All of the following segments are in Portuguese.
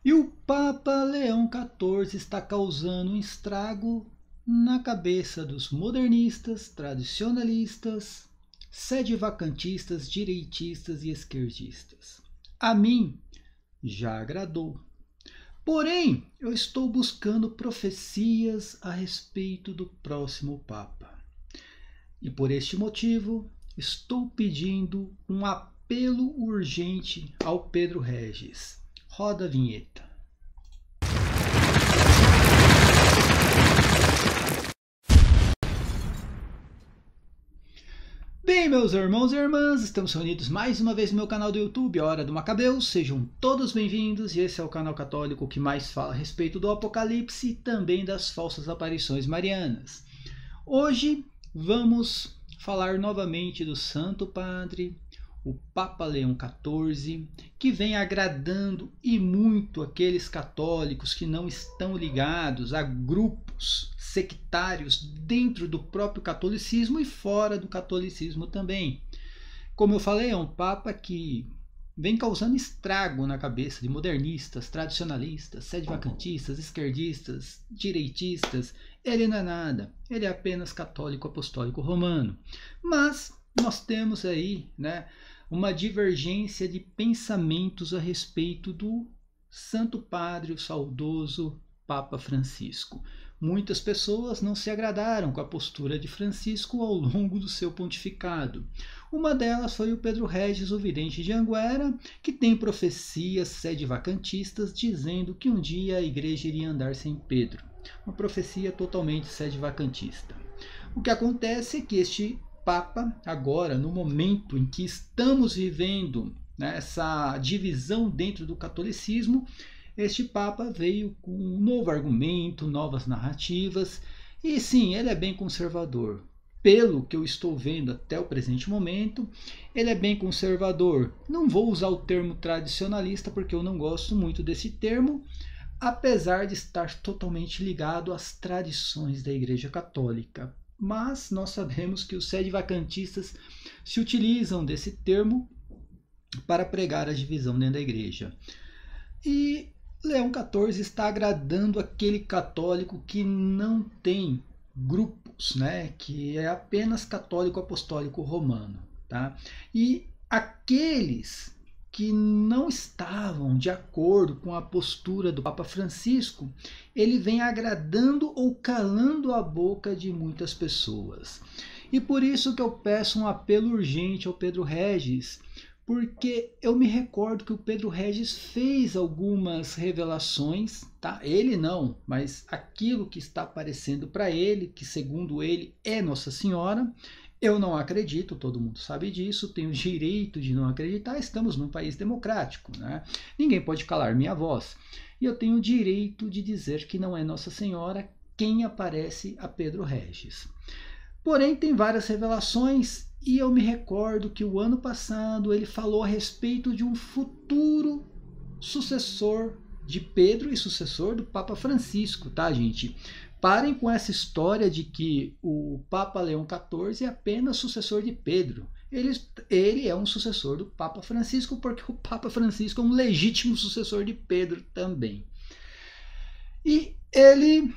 E o Papa Leão XIV está causando um estrago na cabeça dos modernistas, tradicionalistas, sede-vacantistas, direitistas e esquerdistas. A mim já agradou. Porém, eu estou buscando profecias a respeito do próximo Papa. E por este motivo, estou pedindo um apelo urgente ao Pedro Regis. Roda a vinheta. Bem, meus irmãos e irmãs, estamos reunidos mais uma vez no meu canal do YouTube, Hora do Macabeu. Sejam todos bem-vindos e esse é o canal católico que mais fala a respeito do Apocalipse e também das falsas aparições marianas. Hoje vamos falar novamente do Santo Padre, o Papa Leão XIV, que vem agradando e muito aqueles católicos que não estão ligados a grupos sectários dentro do próprio catolicismo e fora do catolicismo também. Como eu falei, é um Papa que vem causando estrago na cabeça de modernistas, tradicionalistas, sede-vacantistas, esquerdistas, direitistas. Ele não é nada, ele é apenas católico apostólico romano. Mas nós temos aí, uma divergência de pensamentos a respeito do Santo Padre, o saudoso Papa Francisco. Muitas pessoas não se agradaram com a postura de Francisco ao longo do seu pontificado. Uma delas foi o Pedro Regis, o vidente de Anguera, que tem profecias sede-vacantistas dizendo que um dia a igreja iria andar sem Pedro. Uma profecia totalmente sede-vacantista. O que acontece é que este Papa, agora, no momento em que estamos vivendo essa divisão dentro do catolicismo, este Papa veio com um novo argumento, novas narrativas, e sim, ele é bem conservador. Pelo que eu estou vendo até o presente momento, ele é bem conservador. Não vou usar o termo tradicionalista porque eu não gosto muito desse termo, apesar de estar totalmente ligado às tradições da Igreja Católica. Mas nós sabemos que os sede-vacantistas se utilizam desse termo para pregar a divisão dentro da igreja. E Leão XIV está agradando aquele católico que não tem grupos, que é apenas católico apostólico romano. Tá? E aqueles que não estavam de acordo com a postura do Papa Francisco, ele vem agradando ou calando a boca de muitas pessoas. E por isso que eu peço um apelo urgente ao Pedro Regis, porque eu me recordo que o Pedro Regis fez algumas revelações, tá? Ele não, mas aquilo que está aparecendo para ele, que segundo ele é Nossa Senhora. Eu não acredito, todo mundo sabe disso, tenho o direito de não acreditar, estamos num país democrático, Ninguém pode calar minha voz. E eu tenho o direito de dizer que não é Nossa Senhora quem aparece a Pedro Regis. Porém, tem várias revelações e eu me recordo que o ano passado ele falou a respeito de um futuro sucessor de Pedro e sucessor do Papa Francisco, tá, gente? Parem com essa história de que o Papa Leão XIV é apenas sucessor de Pedro. Ele é um sucessor do Papa Francisco, porque o Papa Francisco é um legítimo sucessor de Pedro também. E ele,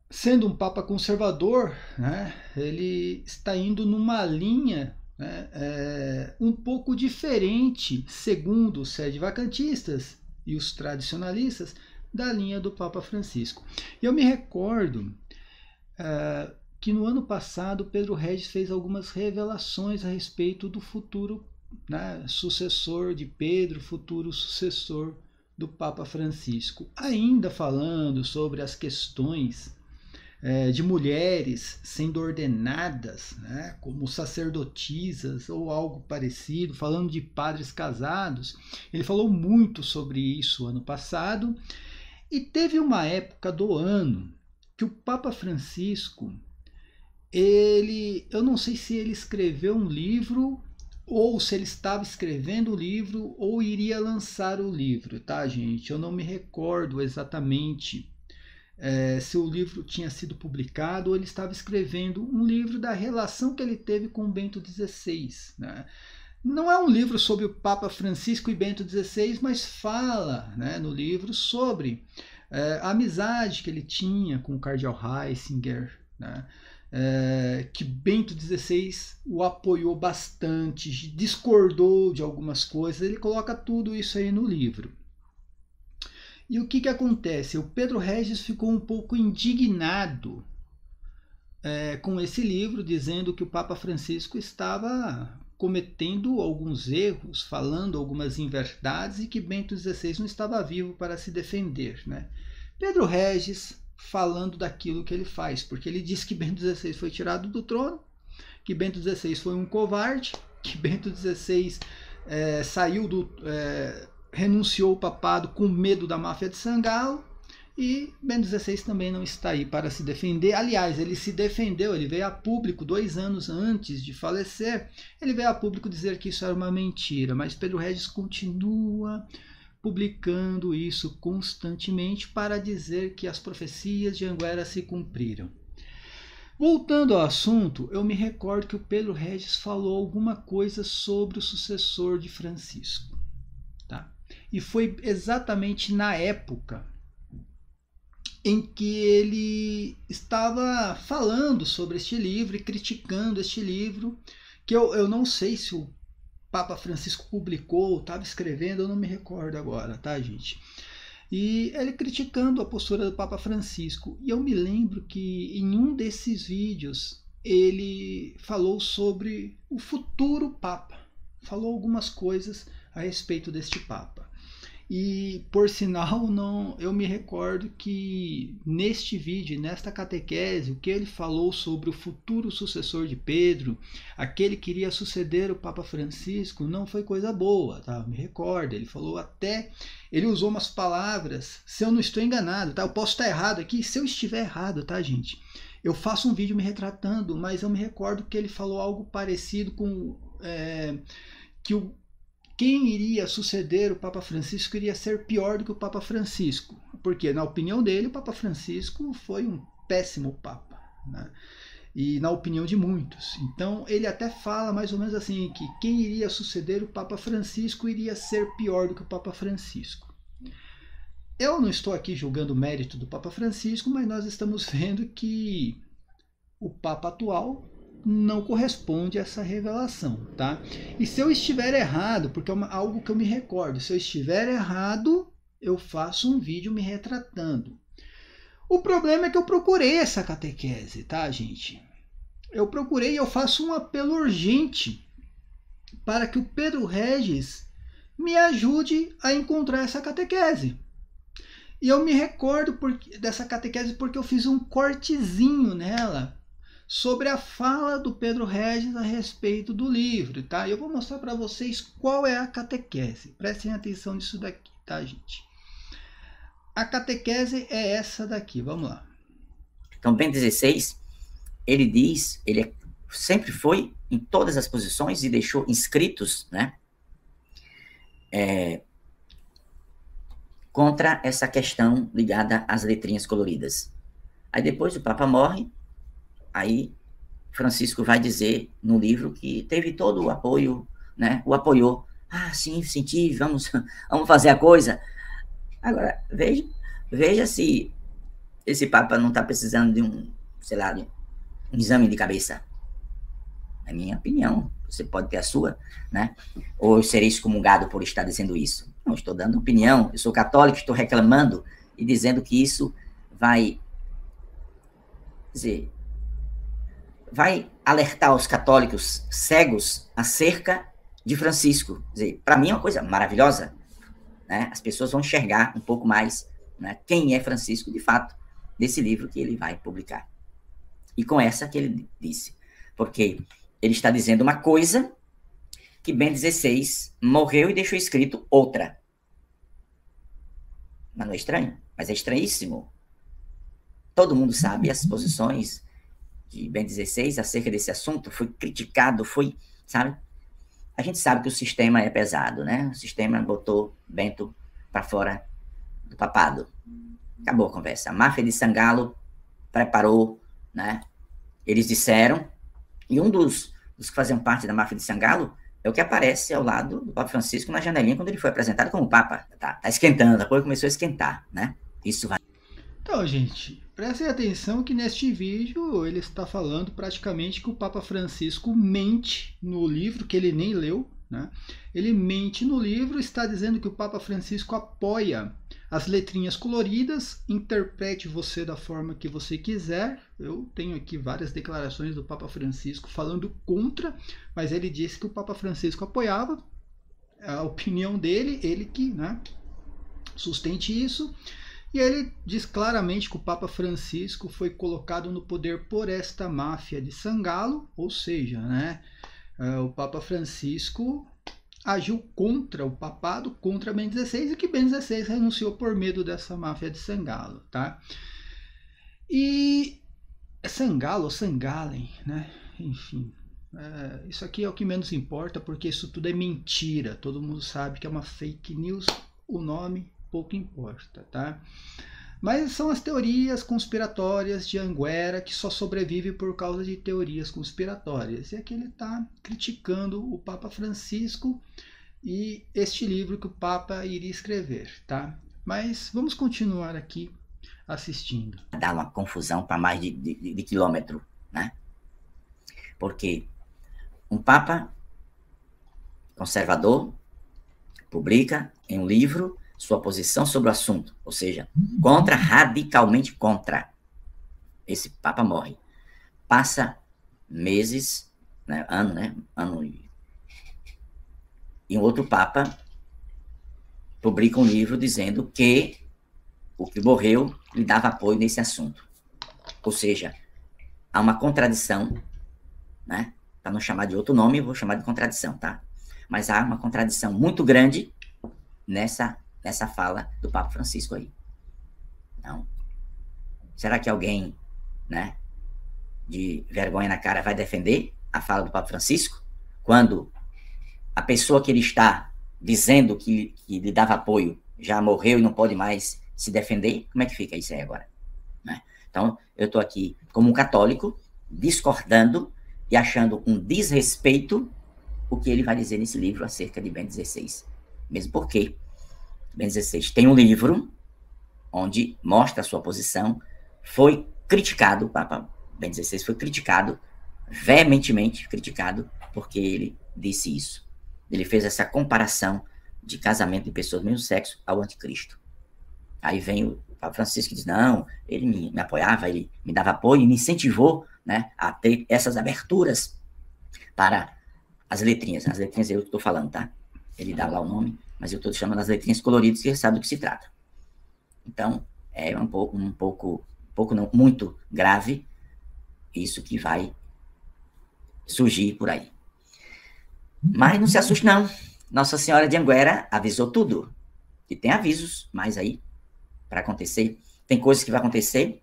sendo um Papa conservador, ele está indo numa linha um pouco diferente, segundo os sede-vacantistas e os tradicionalistas, da linha do Papa Francisco. Eu me recordo que no ano passado Pedro Regis fez algumas revelações a respeito do futuro sucessor de Pedro, futuro sucessor do Papa Francisco, ainda falando sobre as questões de mulheres sendo ordenadas como sacerdotisas ou algo parecido, falando de padres casados. Ele falou muito sobre isso ano passado. E teve uma época do ano que o Papa Francisco, eu não sei se ele escreveu um livro ou se ele estava escrevendo o livro ou iria lançar o livro, tá, gente? Eu não me recordo exatamente se o livro tinha sido publicado ou ele estava escrevendo um livro da relação que ele teve com Bento XVI, Não é um livro sobre o Papa Francisco e Bento XVI, mas fala, né, no livro sobre a amizade que ele tinha com o cardeal Ratzinger, né, que Bento XVI o apoiou bastante, discordou de algumas coisas, ele coloca tudo isso aí no livro. E o que acontece? O Pedro Regis ficou um pouco indignado com esse livro, dizendo que o Papa Francisco estava cometendo alguns erros, falando algumas inverdades e que Bento XVI não estava vivo para se defender, né? Pedro Regis falando daquilo que ele faz, porque ele diz que Bento XVI foi tirado do trono, que Bento XVI foi um covarde, que Bento XVI renunciou ao papado com medo da máfia de Sangalo, e Bento XVI também não está aí para se defender. Aliás, ele se defendeu, ele veio a público 2 anos antes de falecer, ele veio a público dizer que isso era uma mentira, mas Pedro Regis continua publicando isso constantemente para dizer que as profecias de Anguera se cumpriram. Voltando ao assunto, eu me recordo que o Pedro Regis falou alguma coisa sobre o sucessor de Francisco. Tá? E foi exatamente na época em que ele estava falando sobre este livro e criticando este livro, que eu não sei se o Papa Francisco publicou, estava escrevendo, eu não me recordo agora, tá, gente? E ele criticando a postura do Papa Francisco. E eu me lembro que em um desses vídeos ele falou sobre o futuro Papa, falou algumas coisas a respeito deste Papa. E, por sinal, eu me recordo que neste vídeo, nesta catequese, o que ele falou sobre o futuro sucessor de Pedro, aquele que iria suceder o Papa Francisco, não foi coisa boa, tá? Me recordo, ele falou até, ele usou umas palavras, se eu não estou enganado, tá? Eu posso estar errado aqui, se eu estiver errado, tá, gente? Eu faço um vídeo me retratando, mas eu me recordo que ele falou algo parecido com quem iria suceder o Papa Francisco iria ser pior do que o Papa Francisco, porque na opinião dele o Papa Francisco foi um péssimo Papa, né? E na opinião de muitos. Então ele até fala mais ou menos assim, que quem iria suceder o Papa Francisco iria ser pior do que o Papa Francisco. Eu não estou aqui julgando o mérito do Papa Francisco, mas nós estamos vendo que o Papa atual não corresponde a essa revelação, tá? E se eu estiver errado, porque é algo que eu me recordo, se eu estiver errado, eu faço um vídeo me retratando. O problema é que eu procurei essa catequese, tá, gente? Eu procurei e eu faço um apelo urgente para que o Pedro Regis me ajude a encontrar essa catequese. E eu me recordo dessa catequese porque eu fiz um cortezinho nela sobre a fala do Pedro Regis a respeito do livro, tá? Eu vou mostrar para vocês qual é a catequese. Prestem atenção nisso daqui, tá, gente? A catequese é essa daqui, vamos lá. Então, Bento XVI, ele diz, ele sempre foi em todas as posições e deixou inscritos, né, contra essa questão ligada às letrinhas coloridas. Aí depois o Papa morre, aí Francisco vai dizer no livro que teve todo o apoio, né? O apoiou. Ah, sim, senti, vamos fazer a coisa. Agora, veja se esse Papa não está precisando de um, sei lá, de um exame de cabeça. É minha opinião. Você pode ter a sua, né? Ou eu serei excomungado por estar dizendo isso. Não, estou dando opinião. Eu sou católico, estou reclamando e dizendo que isso vai dizer, vai alertar os católicos cegos acerca de Francisco. Para mim é uma coisa maravilhosa, né? As pessoas vão enxergar um pouco mais, né, quem é Francisco de fato, desse livro que ele vai publicar. E com essa que ele disse. Porque ele está dizendo uma coisa que Bento XVI morreu e deixou escrito outra. Mas não é estranho? Mas é estranhíssimo. Todo mundo sabe as posições de Bento XVI acerca desse assunto, foi criticado, foi, sabe? A gente sabe que o sistema é pesado, né? O sistema botou Bento para fora do papado. Acabou a conversa. A máfia de Sangalo preparou, né? Eles disseram, e um dos que faziam parte da máfia de Sangalo é o que aparece ao lado do Papa Francisco na janelinha quando ele foi apresentado como Papa. Tá esquentando, a coisa começou a esquentar, né? Isso vai... Então, gente, prestem atenção que neste vídeo ele está falando praticamente que o Papa Francisco mente no livro, que ele nem leu, né? Ele mente no livro, está dizendo que o Papa Francisco apoia as letrinhas coloridas, interprete você da forma que você quiser. Eu tenho aqui várias declarações do Papa Francisco falando contra, mas ele disse que o Papa Francisco apoiava, a opinião dele, ele que, né, sustente isso. E ele diz claramente que o Papa Francisco foi colocado no poder por esta máfia de Sangalo, ou seja, né, o Papa Francisco agiu contra o papado, contra Bento XVI, e que Bento XVI renunciou por medo dessa máfia de Sangalo, tá? E Sangalo, Sangalen, né? Enfim, isso aqui é o que menos importa, porque isso tudo é mentira. Todo mundo sabe que é uma fake news, o nome pouco importa, tá? Mas são as teorias conspiratórias de Anguera que só sobrevive por causa de teorias conspiratórias. E aqui ele está criticando o Papa Francisco e este livro que o Papa iria escrever, tá? Mas vamos continuar aqui assistindo. Dá uma confusão para mais de quilômetro, né? Porque um Papa conservador publica em um livro sua posição sobre o assunto, ou seja, contra, radicalmente contra. Esse Papa morre. Passa meses, né, ano e um outro Papa publica um livro dizendo que o que morreu lhe dava apoio nesse assunto. Ou seja, há uma contradição, né? Para não chamar de outro nome, eu vou chamar de contradição, tá? Mas há uma contradição muito grande nessa fala do Papa Francisco aí. Então, será que alguém, né, de vergonha na cara vai defender a fala do Papa Francisco quando a pessoa que ele está dizendo que lhe dava apoio já morreu e não pode mais se defender? Como é que fica isso aí agora? Né? Então, eu estou aqui como um católico discordando e achando um desrespeito o que ele vai dizer nesse livro acerca de Bento XVI. Mesmo porque Bento XVI tem um livro onde mostra a sua posição, foi criticado, o Papa Bento XVI foi criticado, veementemente criticado, porque ele disse isso. Ele fez essa comparação de casamento de pessoas do mesmo sexo ao anticristo. Aí vem o Papa Francisco e diz, não, ele me apoiava, ele me dava apoio e me incentivou, né, a ter essas aberturas para as letrinhas. As letrinhas eu estou falando, tá? Ele dá lá o nome, mas eu estou chamando as letrinhas coloridas, que você sabe do que se trata. Então, é muito grave isso que vai surgir por aí. Mas não se assuste não. Nossa Senhora de Anguera avisou tudo. E tem avisos mais aí para acontecer. Tem coisas que vai acontecer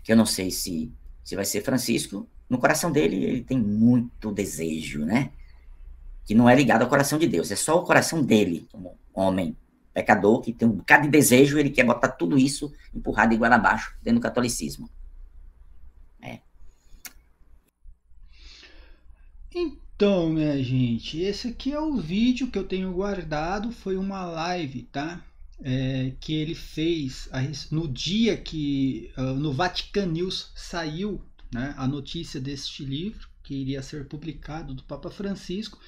que eu não sei se vai ser Francisco. No coração dele, ele tem muito desejo, né? Que não é ligado ao coração de Deus. É só o coração dele, como homem pecador, que tem um bocado de desejo, ele quer botar tudo isso empurrado de igual abaixo dentro do catolicismo. Então, minha gente, esse aqui é o vídeo que eu tenho guardado, foi uma live, tá? Que ele fez no dia que no Vatican News saiu, né, a notícia deste livro, que iria ser publicado, do Papa Francisco.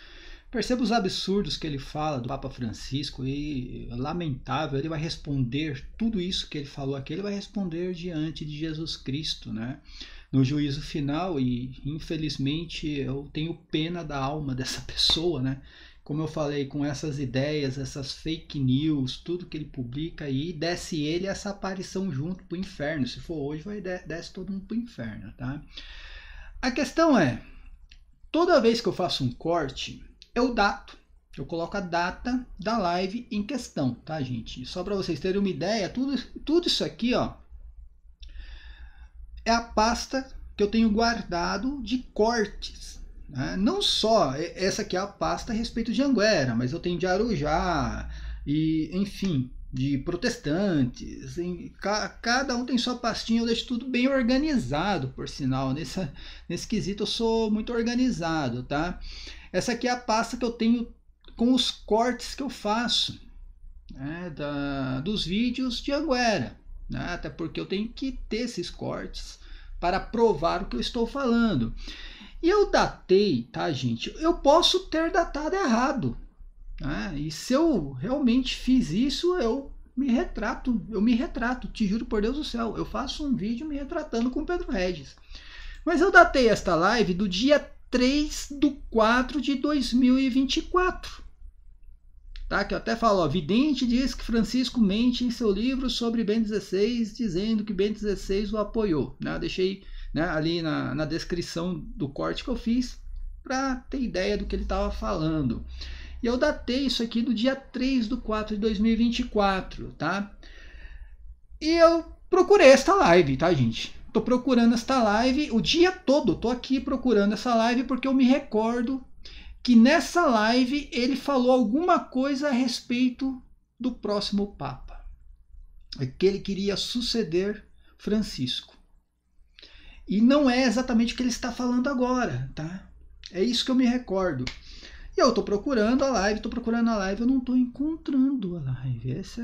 Perceba os absurdos que ele fala do Papa Francisco, e lamentável, ele vai responder tudo isso que ele falou aqui, ele vai responder diante de Jesus Cristo, né? No juízo final, e infelizmente eu tenho pena da alma dessa pessoa, né? Como eu falei, com essas ideias, essas fake news, tudo que ele publica aí, desce ele essa aparição junto pro inferno. Se for hoje, desce todo mundo pro inferno, tá? A questão é, toda vez que eu faço um corte, eu coloco a data da live em questão, tá, gente? Só para vocês terem uma ideia, tudo isso aqui, ó, é a pasta que eu tenho guardado de cortes, né? Não só essa aqui é a pasta a respeito de Anguera, mas eu tenho de Arujá, e enfim, de protestantes, cada um tem sua pastinha, eu deixo tudo bem organizado, por sinal, nesse quesito eu sou muito organizado, tá? Essa aqui é a pasta que eu tenho com os cortes que eu faço, né, dos vídeos de Anguera, né, até porque eu tenho que ter esses cortes para provar o que eu estou falando. E eu datei, tá, gente? Eu posso ter datado errado, né? E se eu realmente fiz isso, eu me retrato, te juro por Deus do céu. Eu faço um vídeo me retratando com o Pedro Regis. Mas eu datei esta live do dia 3/4/2024. Tá? Que eu até falo, ó, vidente diz que Francisco mente em seu livro sobre Bento XVI, dizendo que Bento XVI o apoiou. Né? Eu deixei, né, ali na descrição do corte que eu fiz para ter ideia do que ele estava falando. E eu datei isso aqui do dia 3/4/2024, tá? E eu procurei esta live, tá, gente? Tô procurando esta live o dia todo, tô aqui procurando essa live porque eu me recordo que nessa live ele falou alguma coisa a respeito do próximo Papa, que ele queria suceder Francisco. E não é exatamente o que ele está falando agora, tá? É isso que eu me recordo. E eu tô procurando a live, eu não tô encontrando a live. Essa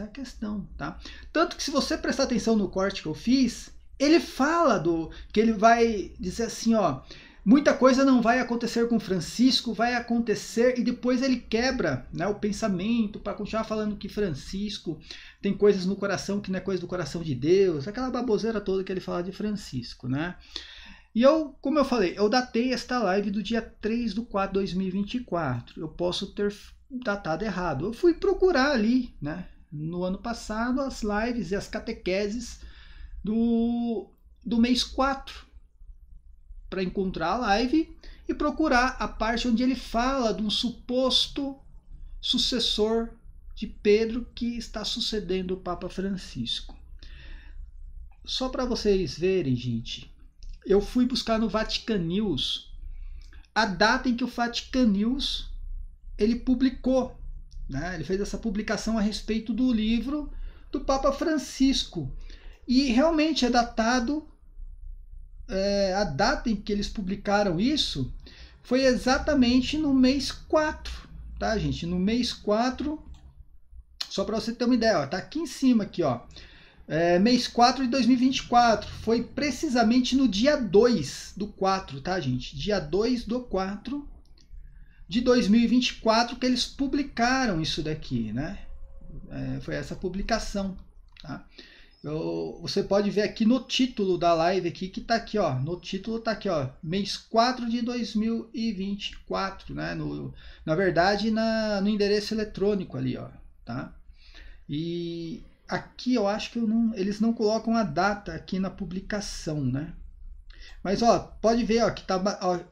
é a questão, tá? Tanto que se você prestar atenção no corte que eu fiz, ele fala que ele vai dizer assim, ó, muita coisa não vai acontecer com Francisco, vai acontecer, e depois ele quebra, né, o pensamento para continuar falando que Francisco tem coisas no coração que não é coisa do coração de Deus, aquela baboseira toda que ele fala de Francisco, né? E eu, como eu falei, eu datei esta live do dia 3/4/2024. Eu posso ter datado errado. Eu fui procurar ali, né, no ano passado, as lives e as catequeses do mês 4 para encontrar a live e procurar a parte onde ele fala de um suposto sucessor de Pedro que está sucedendo o Papa Francisco. Só para vocês verem, gente, eu fui buscar no Vatican News a data em que o Vatican News ele publicou, né? Ele fez essa publicação a respeito do livro do Papa Francisco. E realmente é datado, a data em que eles publicaram isso foi exatamente no mês 4, tá, gente? No mês 4, só para você ter uma ideia, ó, tá aqui em cima, aqui, ó. Mês 4 de 2024, foi precisamente no dia 2/4, tá, gente? Dia 2/4 de 2024 que eles publicaram isso daqui, né? Foi essa publicação, tá? Você pode ver aqui no título da live aqui, que tá aqui, ó. No título tá aqui, ó. Mês 4 de 2024, né? Na verdade, no endereço eletrônico ali, ó, tá? E aqui eu acho que eles não colocam a data aqui na publicação, né? Mas ó, pode ver, ó, que tá,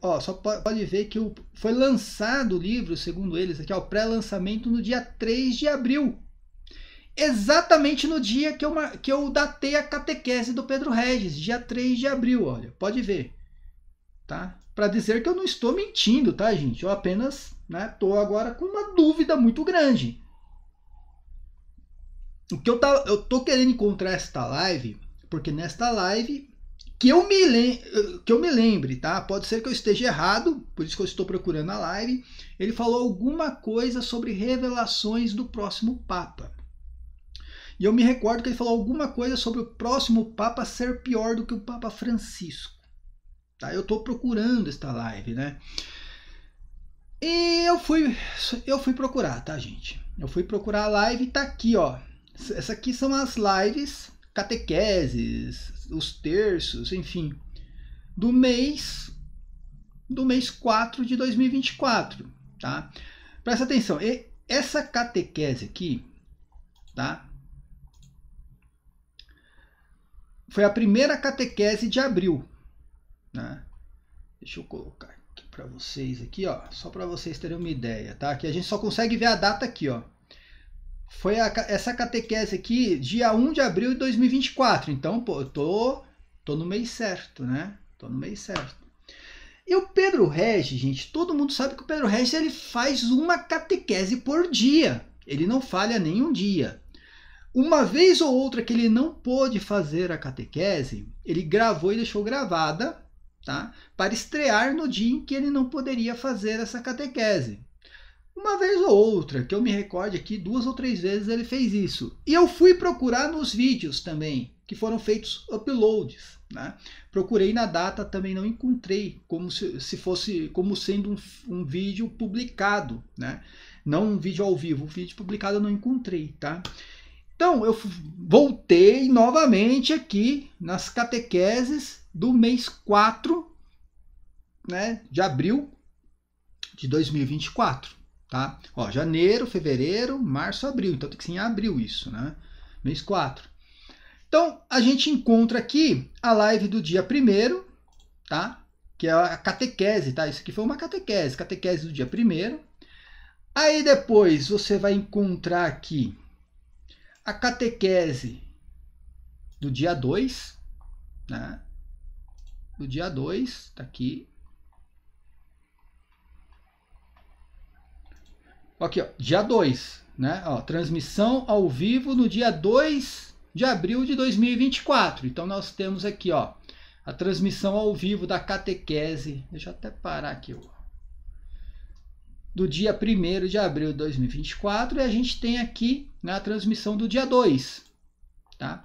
ó, só pode ver que foi lançado o livro, segundo eles, aqui, ó, pré-lançamento no dia 3 de abril. Exatamente no dia que eu datei a catequese do Pedro Regis, dia 3 de abril, olha, pode ver, tá? Para dizer que eu não estou mentindo, tá, gente? Eu apenas, né, tô agora com uma dúvida muito grande. O que eu tô querendo encontrar esta live, porque nesta live que eu me lembre, tá? Pode ser que eu esteja errado, por isso que eu estou procurando a live. Ele falou alguma coisa sobre revelações do próximo Papa. E eu me recordo que ele falou alguma coisa sobre o próximo Papa ser pior do que o Papa Francisco. Tá? Eu estou procurando esta live, né? E eu fui procurar, tá, gente? Eu fui procurar a live e tá aqui, ó. Essa aqui são as lives, catequeses, os terços, enfim, do mês 4 de 2024, tá? Presta atenção, essa catequese aqui, tá? Foi a primeira catequese de abril, né? Deixa eu colocar aqui para vocês aqui, ó, só para vocês terem uma ideia, tá? Que a gente só consegue ver a data aqui, ó. Foi essa catequese aqui, dia 1 de abril de 2024. Então, pô, eu tô no mês certo, né? Tô no mês certo. E o Pedro Regis, gente, todo mundo sabe que o Pedro Regis ele faz uma catequese por dia. Ele não falha nenhum dia. Uma vez ou outra que ele não pôde fazer a catequese, ele gravou e deixou gravada, tá? Para estrear no dia em que ele não poderia fazer essa catequese. Uma vez ou outra, que eu me recorde aqui, 2 ou 3 vezes ele fez isso. E eu fui procurar nos vídeos também, que foram feitos uploads, né? Procurei na data, também não encontrei como se fosse como sendo um vídeo publicado, né? Não um vídeo ao vivo, um vídeo publicado eu não encontrei, tá? Então eu voltei novamente aqui nas catequeses do mês 4, né, de abril de 2024. Tá? Ó, janeiro, fevereiro, março, abril. Então tem que ser em abril isso, né? Mês 4. Então a gente encontra aqui a live do dia 1º, tá? Que é a catequese, tá? Isso aqui foi uma catequese, catequese do dia 1º. Aí depois você vai encontrar aqui a catequese do dia 2, né? Do dia 2, tá aqui. Aqui, ó, dia 2, né? Ó, transmissão ao vivo no dia 2 de abril de 2024. Então nós temos aqui, ó, a transmissão ao vivo da catequese. Deixa eu até parar aqui, ó. Do dia 1º de abril de 2024 e a gente tem aqui, né, a transmissão do dia 2, tá?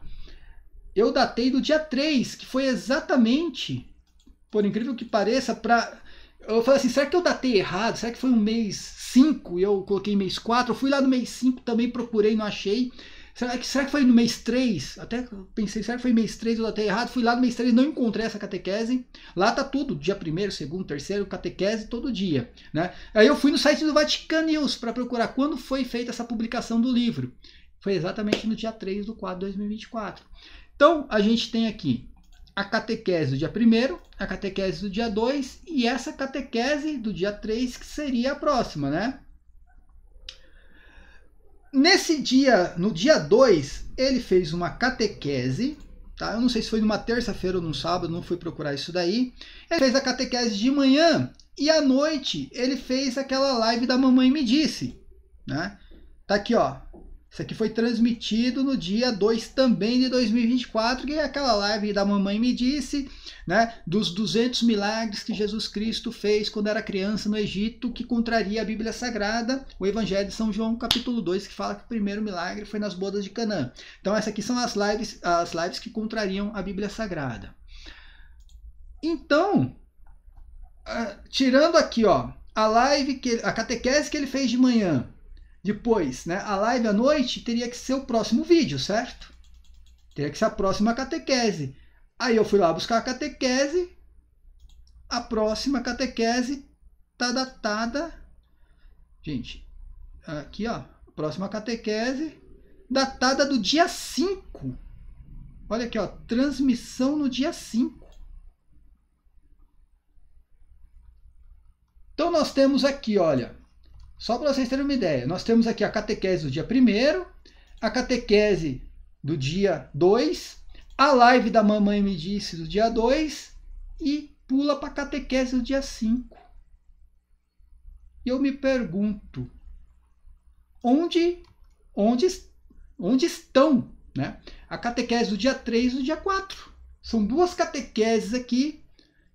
Eu datei do dia 3, que foi exatamente, por incrível que pareça, para... Eu falei assim, será que eu datei errado? Será que foi um mês 5 e eu coloquei mês 4? Eu fui lá no mês 5, também procurei, não achei. Será que foi no mês 3? Até pensei, será que foi mês 3 eu datei errado? Fui lá no mês 3, não encontrei essa catequese. Lá tá tudo, dia 1º, 2º, 3º, catequese todo dia, né? Aí eu fui no site do Vatican News para procurar quando foi feita essa publicação do livro. Foi exatamente no dia 3/4 de 2024. Então, a gente tem aqui a catequese do dia 1º, a catequese do dia 2 e essa catequese do dia 3, que seria a próxima, né? Nesse dia, no dia 2, ele fez uma catequese, tá? Eu não sei se foi numa terça-feira ou num sábado, não fui procurar isso daí. Ele fez a catequese de manhã e à noite ele fez aquela live da Mamãe Me Disse, né? Tá aqui, ó. Isso aqui foi transmitido no dia 2 também de 2024, que é aquela live da Mamãe Me Disse, né, dos 200 milagres que Jesus Cristo fez quando era criança no Egito, que contraria a Bíblia Sagrada, o Evangelho de São João, capítulo 2, que fala que o primeiro milagre foi nas bodas de Canaã. Então essas aqui são as lives que contrariam a Bíblia Sagrada. Então, tirando aqui, ó, a catequese que ele fez de manhã, depois, né, a live à noite teria que ser o próximo vídeo, certo? Teria que ser a próxima catequese. Aí eu fui lá buscar a catequese. A próxima catequese está datada. Gente, aqui, ó. A próxima catequese datada do dia 5. Olha aqui, ó. Transmissão no dia 5. Então nós temos aqui, olha. Só para vocês terem uma ideia, nós temos aqui a catequese do dia 1º, a catequese do dia 2, a live da Mamãe Me Disse do dia 2 e pula para a catequese do dia 5. E eu me pergunto, onde estão, né, a catequese do dia 3 e do dia 4? São 2 catequeses aqui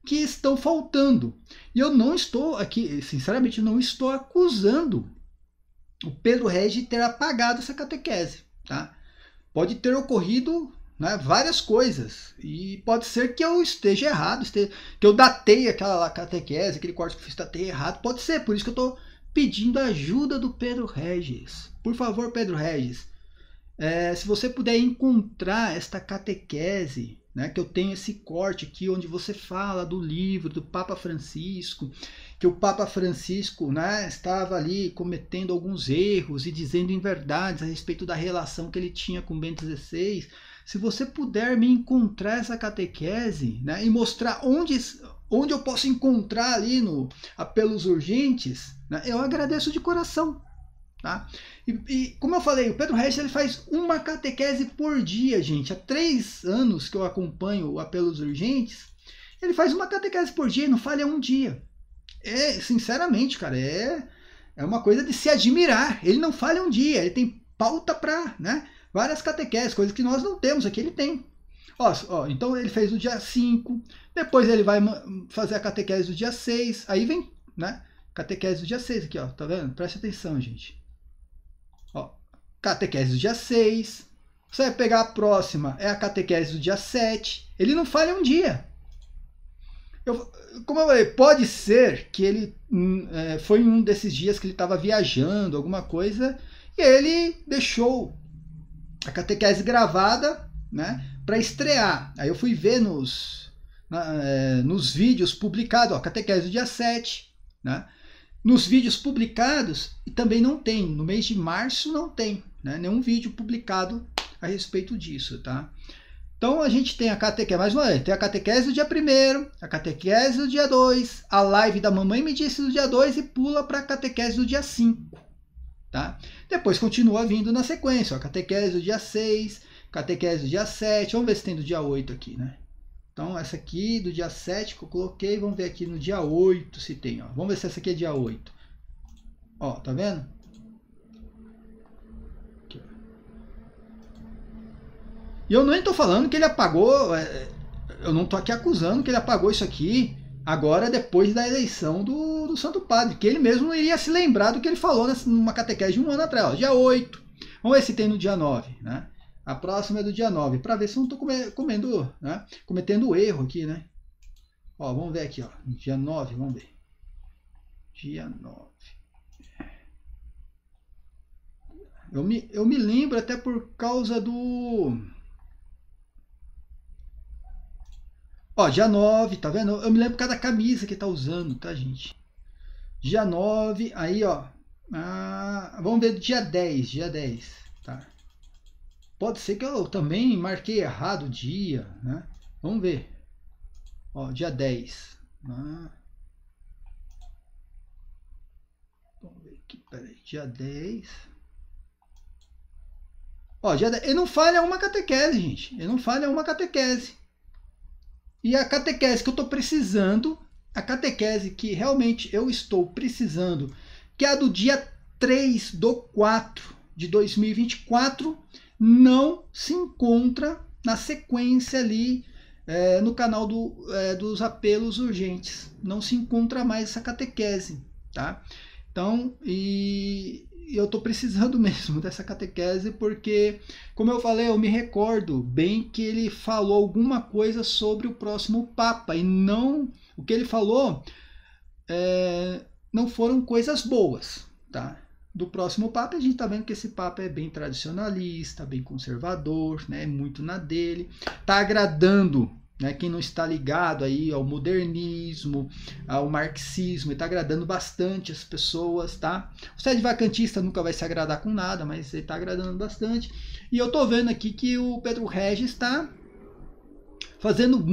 que estão faltando. E eu não estou aqui, sinceramente, não estou acusando o Pedro Regis de ter apagado essa catequese, tá? Pode ter ocorrido, né, várias coisas. E pode ser que eu esteja errado, que eu datei aquela catequese, aquele corte que eu fiz, datei errado. Pode ser, por isso que eu estou pedindo a ajuda do Pedro Regis. Por favor, Pedro Regis, se você puder encontrar esta catequese, né, que eu tenho esse corte aqui onde você fala do livro do Papa Francisco, que o Papa Francisco, né, estava ali cometendo alguns erros e dizendo inverdades a respeito da relação que ele tinha com Bento XVI. Se você puder me encontrar essa catequese, né, e mostrar onde eu posso encontrar ali no Apelos Urgentes, né, eu agradeço de coração. Tá? E como eu falei, o Pedro Regis ele faz uma catequese por dia, gente. Há 3 anos que eu acompanho o Apelos Urgentes Ele faz uma catequese por dia e não falha um dia. Sinceramente, cara, é uma coisa de se admirar. Ele não falha um dia, ele tem pauta para, né, várias catequeses, coisas que nós não temos aqui, ele tem. Então ele fez no dia 5, depois ele vai fazer a catequese do dia 6, aí vem, né, catequese do dia 6 aqui, ó, tá vendo? Preste atenção, gente. Ó, catequese do dia 6, você vai pegar a próxima, é a catequese do dia 7, ele não falha um dia. Como eu falei, pode ser que ele foi em um desses dias que ele estava viajando, alguma coisa, e ele deixou a catequese gravada, né, para estrear. Aí eu fui ver nos vídeos publicados, ó, catequese do dia 7, né? Nos vídeos publicados, e também não tem, no mês de março não tem, né, nenhum vídeo publicado a respeito disso, tá? Então a gente tem a catequese, mais uma vez, tem a catequese do dia 1º, a catequese do dia 2, a live da Mamãe Me Disse do dia 2 e pula para a catequese do dia 5. Tá? Depois continua vindo na sequência, ó, catequese do dia 6, catequese do dia 7, vamos ver se tem do dia 8 aqui, né? Então essa aqui do dia 7 que eu coloquei, vamos ver aqui no dia 8 se tem, ó. Vamos ver se essa aqui é dia 8. Ó, tá vendo? E eu nem estou falando que ele apagou, eu não estou aqui acusando que ele apagou isso aqui agora depois da eleição do Santo Padre, que ele mesmo não iria se lembrar do que ele falou numa catequese de um ano atrás, ó, dia 8. Vamos ver se tem no dia 9, né? A próxima é do dia 9, para ver se eu não estou né, cometendo erro aqui, né? Ó, vamos ver aqui, ó, dia 9, vamos ver. Dia 9. Eu me lembro até por causa do... Ó, dia 9, tá vendo? Eu me lembro cada camisa que tá usando, tá, gente? Dia 9, aí, ó. Vamos ver dia 10, tá? Pode ser que eu também marquei errado o dia, né? Vamos ver. Ó, dia 10. Vamos ver aqui, peraí. Dia 10. Ó, dia 10. Ele não falha uma catequese, gente. Ele não falha uma catequese. E a catequese que eu estou precisando, a catequese que realmente eu estou precisando, que é a do dia 3/4 de 2024, não se encontra na sequência ali no canal dos apelos urgentes. Não se encontra mais essa catequese, tá? Então, eu estou precisando mesmo dessa catequese porque, como eu falei, eu me recordo bem que ele falou alguma coisa sobre o próximo Papa e não, o que ele falou não foram coisas boas, tá? Do próximo Papa, a gente está vendo que esse Papa é bem tradicionalista, bem conservador, né? Muito na dele, está agradando, né, quem não está ligado aí ao modernismo, ao marxismo, está agradando bastante as pessoas, tá? O sede vacantista nunca vai se agradar com nada, mas ele está agradando bastante. E eu estou vendo aqui que o Pedro Regis está fazendo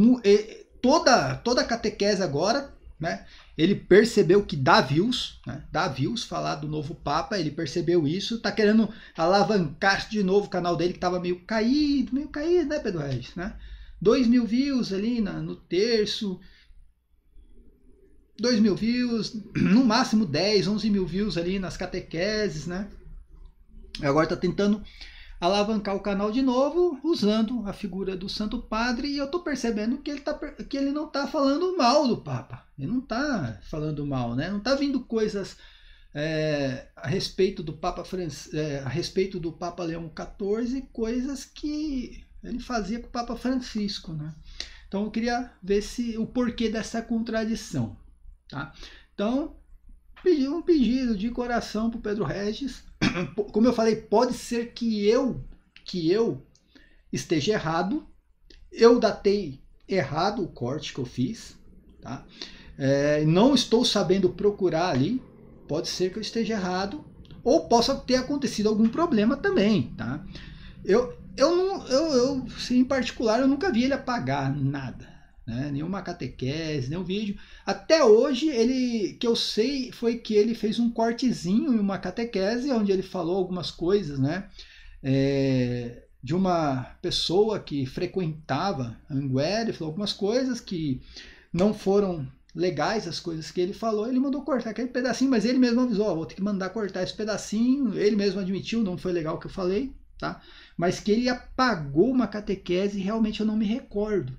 toda a catequese agora, né? Ele percebeu que dá views, né? Dá views falar do novo Papa, ele percebeu isso, está querendo alavancar de novo o canal dele que estava meio caído, né, Pedro Regis, né? 2.000 views ali no terço, 2.000 views, no máximo 10, 11.000 views ali nas catequeses, né? Agora está tentando alavancar o canal de novo, usando a figura do Santo Padre, e eu estou percebendo que ele não está falando mal do Papa. Ele não está falando mal, né? Não está vindo coisas a respeito do Papa a respeito do Papa Leão XIV, coisas que ele fazia com o Papa Francisco, né? Então eu queria ver o porquê dessa contradição, tá? Então, um pedido de coração para o Pedro Regis. Como eu falei, pode ser que eu esteja errado. Eu datei errado o corte que eu fiz, tá? Não estou sabendo procurar ali. Pode ser que eu esteja errado, ou possa ter acontecido algum problema também, tá? Em particular, eu nunca vi ele apagar nada, né? Nenhuma catequese, nenhum vídeo. Até hoje, que eu sei foi que ele fez um cortezinho em uma catequese, onde ele falou algumas coisas, né? De uma pessoa que frequentava Anguera, ele falou algumas coisas que não foram legais as coisas que ele falou, ele mandou cortar aquele pedacinho, mas ele mesmo avisou, ó, vou ter que mandar cortar esse pedacinho, ele mesmo admitiu, não foi legal o que eu falei, tá? Mas que ele apagou uma catequese, realmente eu não me recordo,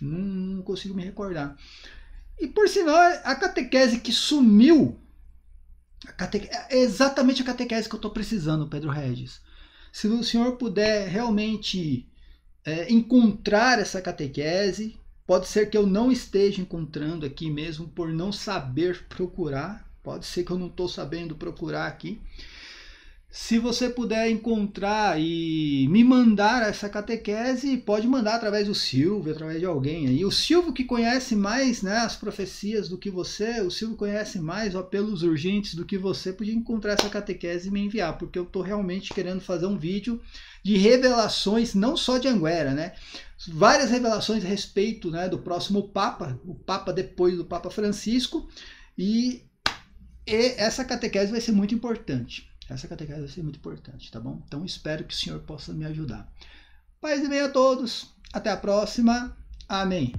não consigo me recordar. E por sinal, a catequese que sumiu, é exatamente a catequese que eu estou precisando, Pedro Regis. Se o senhor puder realmente encontrar essa catequese, pode ser que eu não esteja encontrando aqui mesmo por não saber procurar. Pode ser que eu não estou sabendo procurar aqui. Se você puder encontrar e me mandar essa catequese, pode mandar através do Silvio, através de alguém aí. O Silvio que conhece mais, né, as profecias do que você, o Silvio conhece mais o apelos urgentes do que você, podia encontrar essa catequese e me enviar, porque eu estou realmente querendo fazer um vídeo de revelações, não só de Anguera, né? Várias revelações a respeito, né, do próximo Papa, o Papa depois do Papa Francisco, e essa catequese vai ser muito importante. Essa catequese vai ser muito importante, tá bom? Então espero que o senhor possa me ajudar. Paz e bem a todos. Até a próxima. Amém.